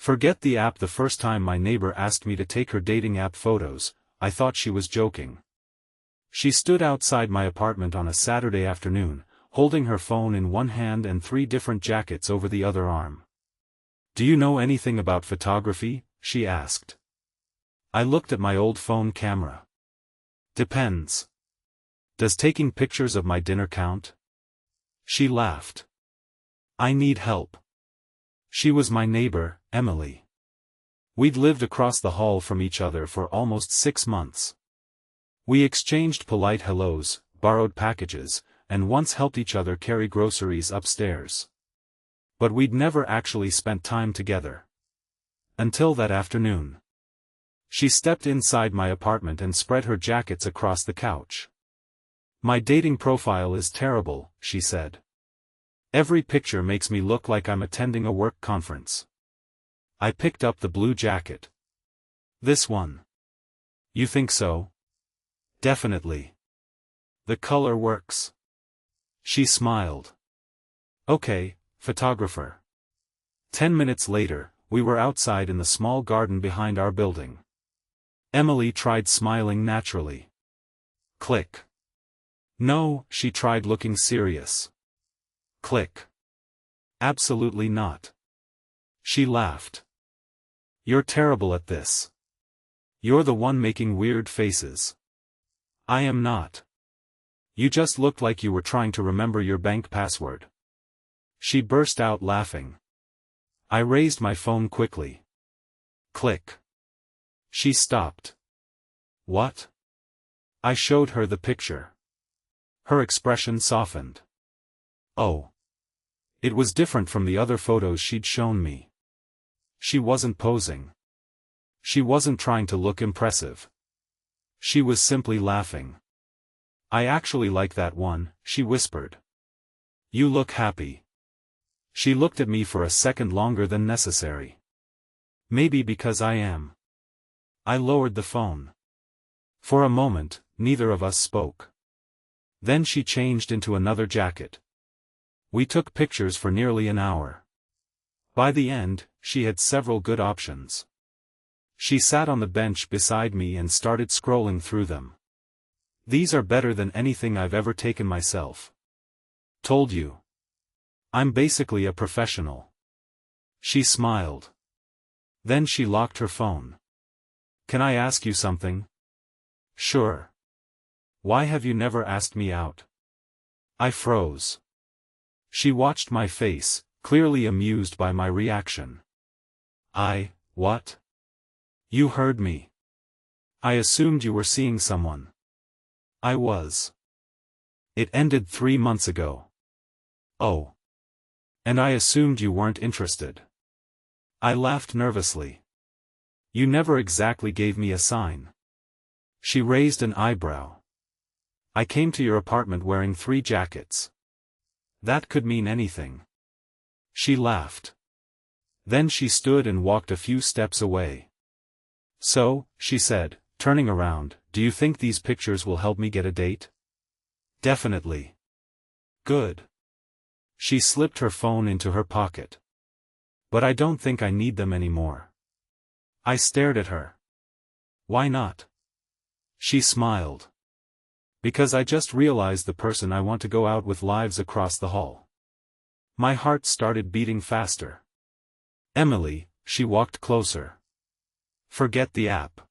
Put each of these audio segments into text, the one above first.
Forget the app. The first time my neighbor asked me to take her dating app photos, I thought she was joking. She stood outside my apartment on a Saturday afternoon, holding her phone in one hand and 3 different jackets over the other arm. "Do you know anything about photography?" she asked. I looked at my old phone camera. "Depends. Does taking pictures of my dinner count?" She laughed. "I need help." She was my neighbor, Emily. We'd lived across the hall from each other for almost 6 months. We exchanged polite hellos, borrowed packages, and once helped each other carry groceries upstairs. But we'd never actually spent time together. Until that afternoon. She stepped inside my apartment and spread her jackets across the couch. "My dating profile is terrible," she said. "Every picture makes me look like I'm attending a work conference." I picked up the blue jacket. "This one. You think so?" "Definitely. The color works." She smiled. "Okay, photographer." 10 minutes later, we were outside in the small garden behind our building. Emily tried smiling naturally. Click. "No," she tried looking serious. Click. "Absolutely not." She laughed. "You're terrible at this. You're the one making weird faces." "I am not. You just looked like you were trying to remember your bank password." She burst out laughing. I raised my phone quickly. Click. She stopped. "What?" I showed her the picture. Her expression softened. Oh. It was different from the other photos she'd shown me. She wasn't posing. She wasn't trying to look impressive. She was simply laughing. "I actually like that one," she whispered. "You look happy." She looked at me for a second longer than necessary. "Maybe because I am." I lowered the phone. For a moment, neither of us spoke. Then she changed into another jacket. We took pictures for nearly an hour. By the end, she had several good options. She sat on the bench beside me and started scrolling through them. "These are better than anything I've ever taken myself." "Told you. I'm basically a professional." She smiled. Then she locked her phone. "Can I ask you something?" "Sure." "Why have you never asked me out?" I froze. She watched my face, clearly amused by my reaction. What? You heard me. I assumed you were seeing someone." "I was. It ended 3 months ago." "Oh. And I assumed you weren't interested." I laughed nervously. "You never exactly gave me a sign." She raised an eyebrow. "I came to your apartment wearing 3 jackets. That could mean anything." She laughed. Then she stood and walked a few steps away. "So," she said, turning around, "do you think these pictures will help me get a date?" "Definitely." "Good." She slipped her phone into her pocket. "But I don't think I need them anymore." I stared at her. "Why not?" She smiled. "Because I just realized the person I want to go out with lives across the hall." My heart started beating faster. "Emily," she walked closer. "Forget the app."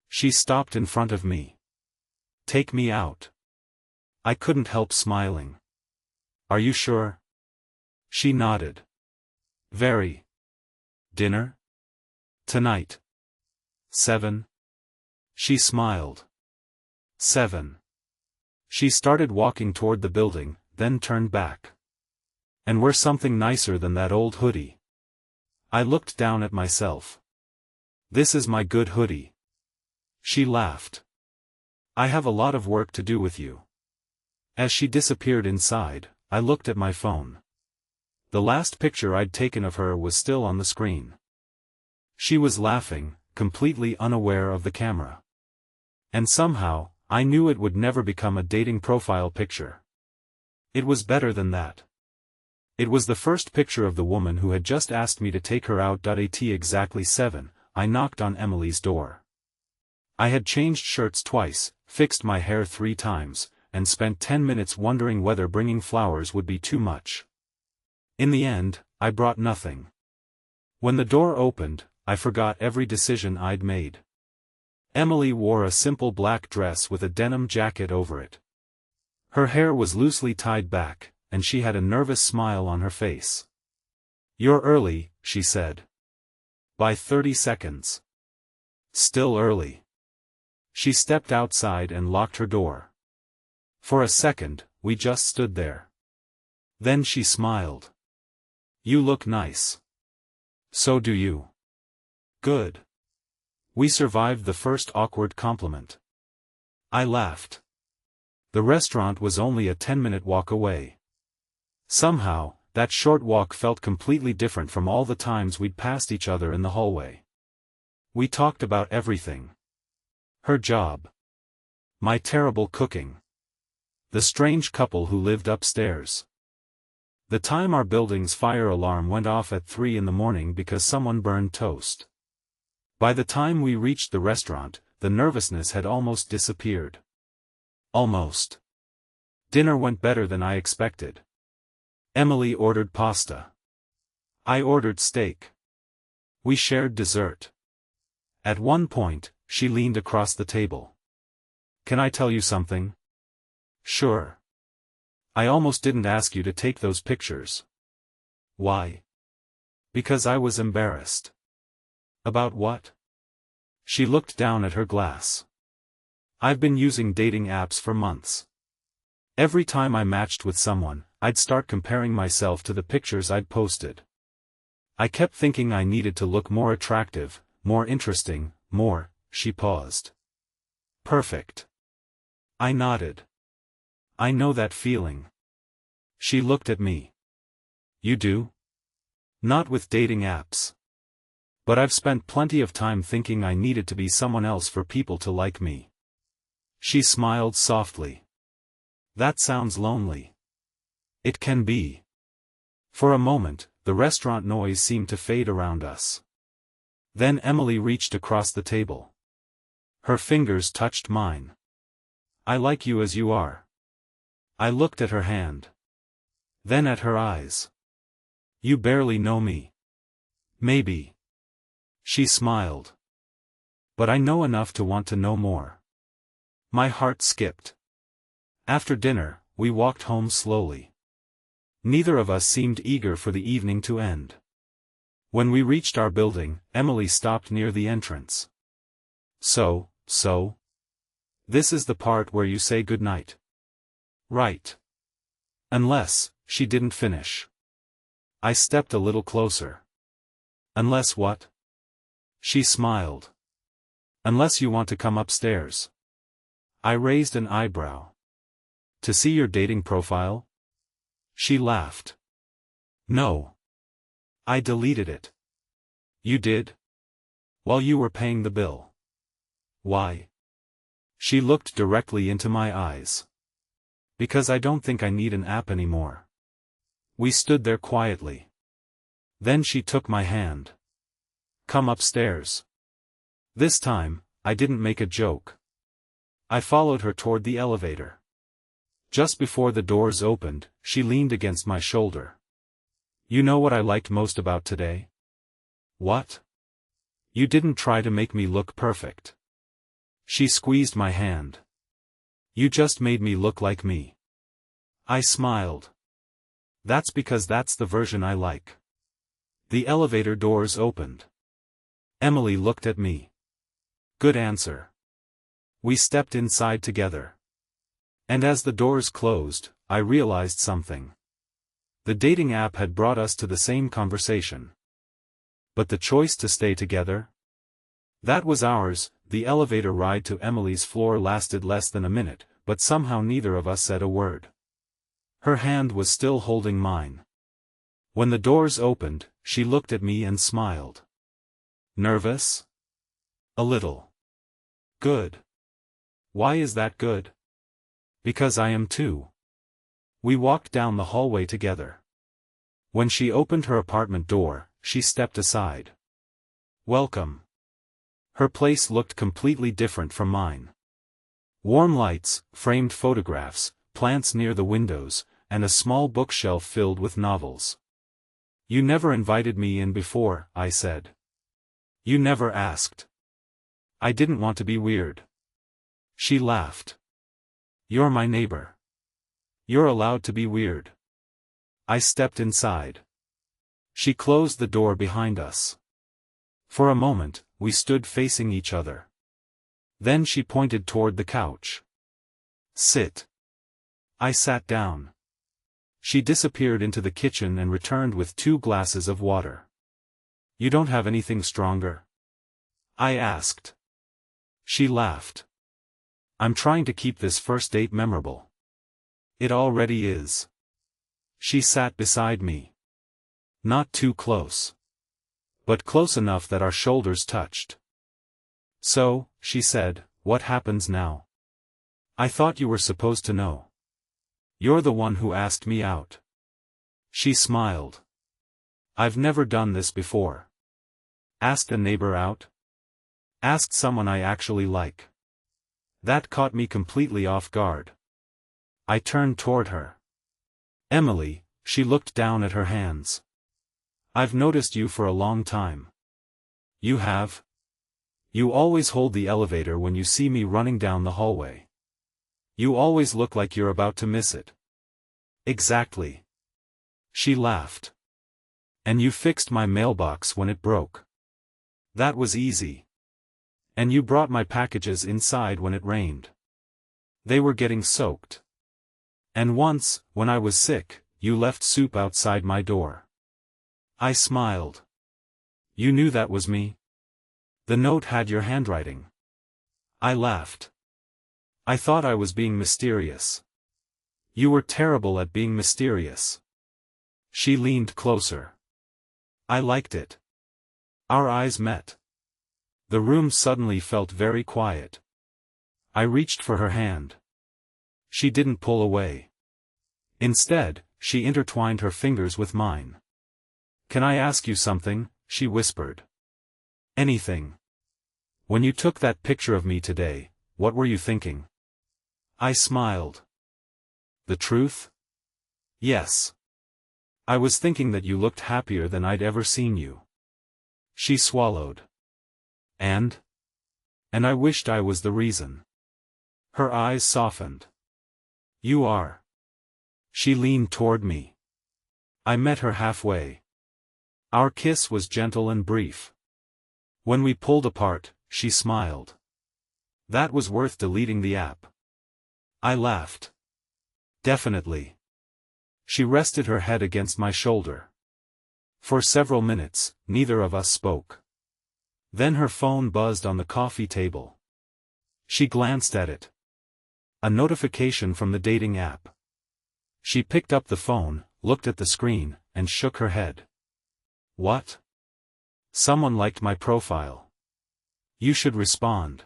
She stopped in front of me. "Take me out." I couldn't help smiling. "Are you sure?" She nodded. "Very." "Dinner?" "Tonight." 7. She smiled. 7. She started walking toward the building, then turned back. "And wear something nicer than that old hoodie." I looked down at myself. "This is my good hoodie." She laughed. "I have a lot of work to do with you." As she disappeared inside, I looked at my phone. The last picture I'd taken of her was still on the screen. She was laughing, completely unaware of the camera. And somehow, I knew it would never become a dating profile picture. It was better than that. It was the first picture of the woman who had just asked me to take her out. At exactly 7, I knocked on Emily's door. I had changed shirts twice, fixed my hair 3 times, and spent 10 minutes wondering whether bringing flowers would be too much. In the end, I brought nothing. When the door opened, I forgot every decision I'd made. Emily wore a simple black dress with a denim jacket over it. Her hair was loosely tied back, and she had a nervous smile on her face. "You're early," she said. "By 30 seconds. Still early." She stepped outside and locked her door. For a second, we just stood there. Then she smiled. "You look nice." "So do you." "Good." We survived the first awkward compliment. I laughed. The restaurant was only a 10-minute walk away. Somehow, that short walk felt completely different from all the times we'd passed each other in the hallway. We talked about everything. Her job. My terrible cooking. The strange couple who lived upstairs. The time our building's fire alarm went off at 3 in the morning because someone burned toast. By the time we reached the restaurant, the nervousness had almost disappeared. Almost. Dinner went better than I expected. Emily ordered pasta. I ordered steak. We shared dessert. At one point, she leaned across the table. "Can I tell you something?" "Sure." "I almost didn't ask you to take those pictures." "Why?" "Because I was embarrassed." "About what?" She looked down at her glass. "I've been using dating apps for months. Every time I matched with someone, I'd start comparing myself to the pictures I'd posted. I kept thinking I needed to look more attractive, more interesting, more." She paused. "Perfect." I nodded. "I know that feeling." She looked at me. "You do?" "Not with dating apps. But I've spent plenty of time thinking I needed to be someone else for people to like me." She smiled softly. "That sounds lonely." "It can be." For a moment, the restaurant noise seemed to fade around us. Then Emily reached across the table. Her fingers touched mine. "I like you as you are." I looked at her hand. Then at her eyes. "You barely know me." "Maybe." She smiled. "But I know enough to want to know more." My heart skipped. After dinner, we walked home slowly. Neither of us seemed eager for the evening to end. When we reached our building, Emily stopped near the entrance. So, this is the part where you say goodnight." "Right. Unless," she didn't finish. I stepped a little closer. "Unless what?" She smiled. "Unless you want to come upstairs." I raised an eyebrow. "To see your dating profile?" She laughed. "No. I deleted it." "You did?" "While you were paying the bill." "Why?" She looked directly into my eyes. "Because I don't think I need an app anymore." We stood there quietly. Then she took my hand. "Come upstairs." This time, I didn't make a joke. I followed her toward the elevator. Just before the doors opened, she leaned against my shoulder. "You know what I liked most about today?" "What?" "You didn't try to make me look perfect." She squeezed my hand. "You just made me look like me." I smiled. "That's because that's the version I like." The elevator doors opened. Emily looked at me. "Good answer." We stepped inside together. And as the doors closed, I realized something. The dating app had brought us to the same conversation. But the choice to stay together? That was ours. The elevator ride to Emily's floor lasted less than a minute, but somehow neither of us said a word. Her hand was still holding mine. When the doors opened, she looked at me and smiled. "Nervous?" "A little." "Good." "Why is that good?" "Because I am too." We walked down the hallway together. When she opened her apartment door, she stepped aside. "Welcome." Her place looked completely different from mine. Warm lights, framed photographs, plants near the windows, and a small bookshelf filled with novels. "You never invited me in before," I said. "You never asked." "I didn't want to be weird." She laughed. "You're my neighbor. You're allowed to be weird." I stepped inside. She closed the door behind us. For a moment, we stood facing each other. Then she pointed toward the couch. "Sit." I sat down. She disappeared into the kitchen and returned with 2 glasses of water. "You don't have anything stronger?" I asked. She laughed. "I'm trying to keep this first date memorable." "It already is." She sat beside me. Not too close. But close enough that our shoulders touched. "So," she said, "what happens now?" "I thought you were supposed to know. You're the one who asked me out." She smiled. "I've never done this before." "Asked a neighbor out?" "Asked someone I actually like." That caught me completely off guard. I turned toward her. "Emily," she looked down at her hands. "I've noticed you for a long time." "You have?" "You always hold the elevator when you see me running down the hallway. You always look like you're about to miss it." "Exactly." She laughed. "And you fixed my mailbox when it broke." "That was easy." "And you brought my packages inside when it rained. They were getting soaked. And once, when I was sick, you left soup outside my door." I smiled. "You knew that was me? The note had your handwriting." I laughed. "I thought I was being mysterious." "You were terrible at being mysterious." She leaned closer. I liked it. Our eyes met. The room suddenly felt very quiet. I reached for her hand. She didn't pull away. Instead, she intertwined her fingers with mine. "Can I ask you something?" she whispered. "Anything. When you took that picture of me today, what were you thinking?" I smiled. "The truth?" "Yes. I was thinking that you looked happier than I'd ever seen you." She swallowed. And I wished I was the reason." Her eyes softened. "You are." She leaned toward me. I met her halfway. Our kiss was gentle and brief. When we pulled apart, she smiled. "That was worth deleting the app." I laughed. "Definitely." She rested her head against my shoulder. For several minutes, neither of us spoke. Then her phone buzzed on the coffee table. She glanced at it. A notification from the dating app. She picked up the phone, looked at the screen, and shook her head. "What?" "Someone liked my profile. You should respond."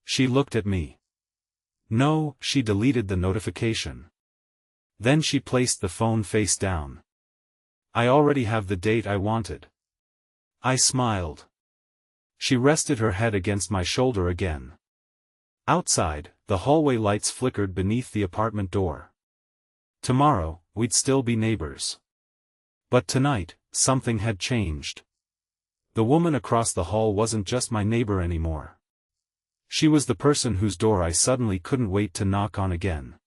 She looked at me. "No," she deleted the notification. Then she placed the phone face down. "I already have the date I wanted." I smiled. She rested her head against my shoulder again. Outside, the hallway lights flickered beneath the apartment door. Tomorrow, we'd still be neighbors. But tonight, something had changed. The woman across the hall wasn't just my neighbor anymore. She was the person whose door I suddenly couldn't wait to knock on again.